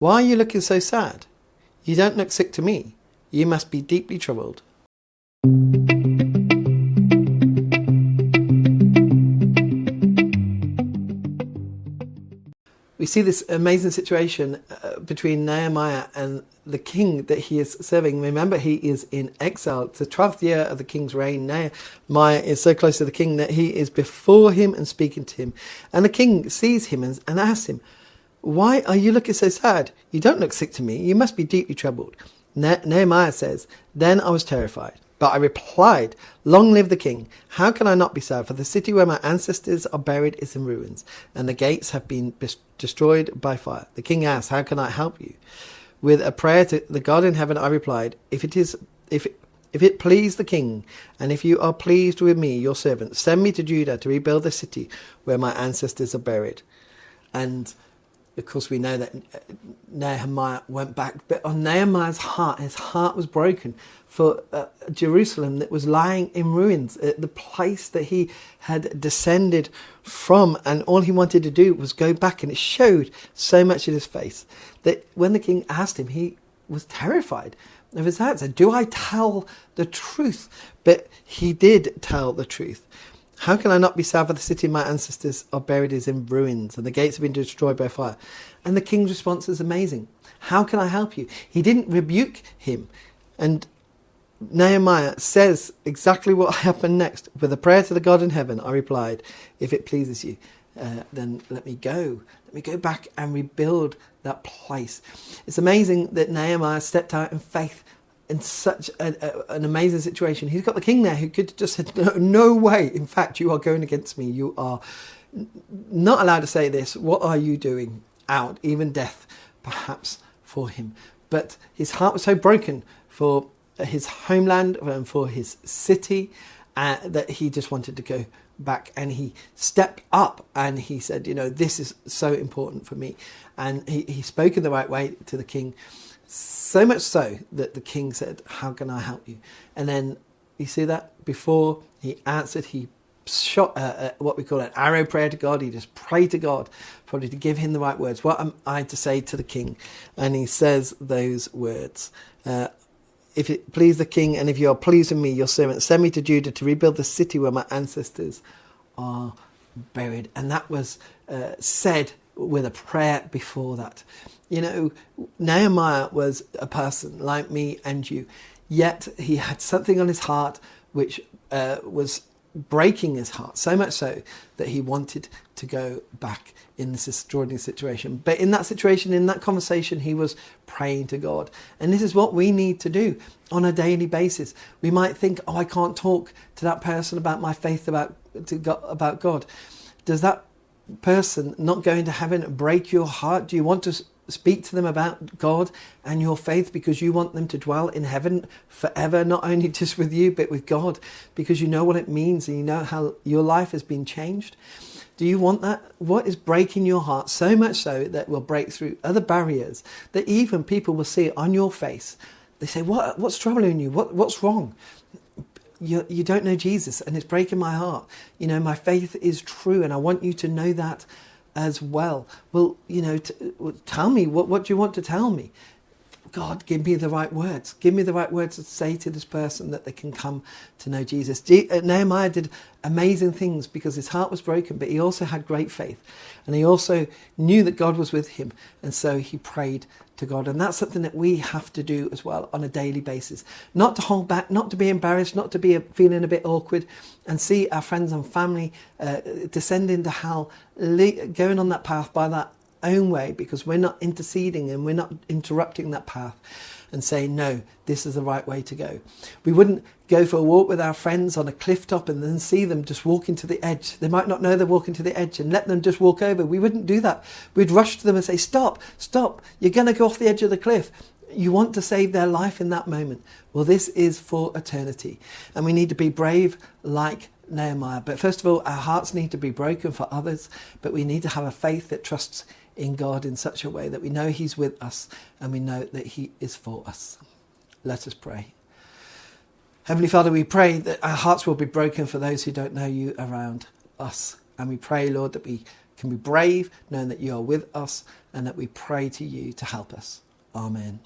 Why are you looking so sad? You don't look sick to me. You must be deeply troubled. We see this amazing situation between Nehemiah and the king that he is serving. Remember, he is in exile. It's the 12th year of the king's reign. Nehemiah is so close to the king that he is before him and speaking to him. And the king sees him and asks him, why are you looking so sad? You don't look sick to me. You must be deeply troubled. Nehemiah says, then I was terrified. But I replied, long live the king. How can I not be sad? For the city where my ancestors are buried is in ruins, and the gates have been destroyed by fire. The king asked, how can I help you? With a prayer to the God in heaven, I replied, if it please the king, and if you are pleased with me, your servant, send me to Judah to rebuild the city where my ancestors are buried. And of course, we know that Nehemiah went back, but on Nehemiah's heart, his heart was broken for Jerusalem that was lying in ruins, the place that he had descended from, and all he wanted to do was go back, and it showed so much in his face that when the king asked him, he was terrified of his answer. Do I tell the truth? But he did tell the truth. How can I not be sad for the city my ancestors are buried is in ruins and the gates have been destroyed by fire? And the king's response is amazing. How can I help you? He didn't rebuke him. And Nehemiah says exactly what happened next. With a prayer to the God in heaven, I replied, if it pleases you, then let me go. Let me go back and rebuild that place. It's amazing that Nehemiah stepped out in faith in such an amazing situation. He's got the king there who could just said, no way. In fact, you are going against me. You are not allowed to say this. What are you doing? Out, even death, perhaps for him. But his heart was so broken for his homeland and for his city that he just wanted to go back, and he stepped up and he said, this is so important for me. And he spoke in the right way to the king. So much so that the king said, how can I help you? And then you see that before he answered, he shot what we call an arrow prayer to God. He just prayed to God, probably to give him the right words. What am I to say to the king? And he says those words. If it please the king, and if you are pleased with me, your servant, send me to Judah to rebuild the city where my ancestors are buried. And that was said with a prayer before that. Nehemiah was a person like me and you, yet he had something on his heart which was breaking his heart, so much so that he wanted to go back in this extraordinary situation. But in that situation, in that conversation, he was praying to God. And this is what we need to do on a daily basis. We might think, I can't talk to that person about my faith about God. Does that person not going to heaven break your heart? Do you want to speak to them about God and your faith because you want them to dwell in heaven forever, not only just with you but with God, because you know what it means and you know how your life has been changed? Do you want that? What is breaking your heart so much so that will break through other barriers that even people will see on your face? They say, what's troubling you? What's wrong? You don't know Jesus, and it's breaking my heart. My faith is true, and I want you to know that as well. Well, tell me, what do you want to tell me? God, give me the right words. Give me the right words to say to this person that they can come to know Jesus. Nehemiah did amazing things because his heart was broken, but he also had great faith. And he also knew that God was with him. And so he prayed to God. And that's something that we have to do as well on a daily basis. Not to hold back, not to be embarrassed, not to be feeling a bit awkward and see our friends and family descend into hell, going on that path by that own way, because we're not interceding and we're not interrupting that path and saying, no, this is the right way to go. We wouldn't go for a walk with our friends on a cliff top and then see them just walking to the edge. They might not know they're walking to the edge and let them just walk over. We wouldn't do that. We'd rush to them and say, stop, you're going to go off the edge of the cliff. You want to save their life in that moment. Well, this is for eternity. And we need to be brave like Nehemiah. But first of all, our hearts need to be broken for others, but we need to have a faith that trusts in God in such a way that we know he's with us and we know that he is for us. Let us pray. Heavenly Father, we pray that our hearts will be broken for those who don't know you around us. And we pray, Lord, that we can be brave, knowing that you are with us and that we pray to you to help us. Amen.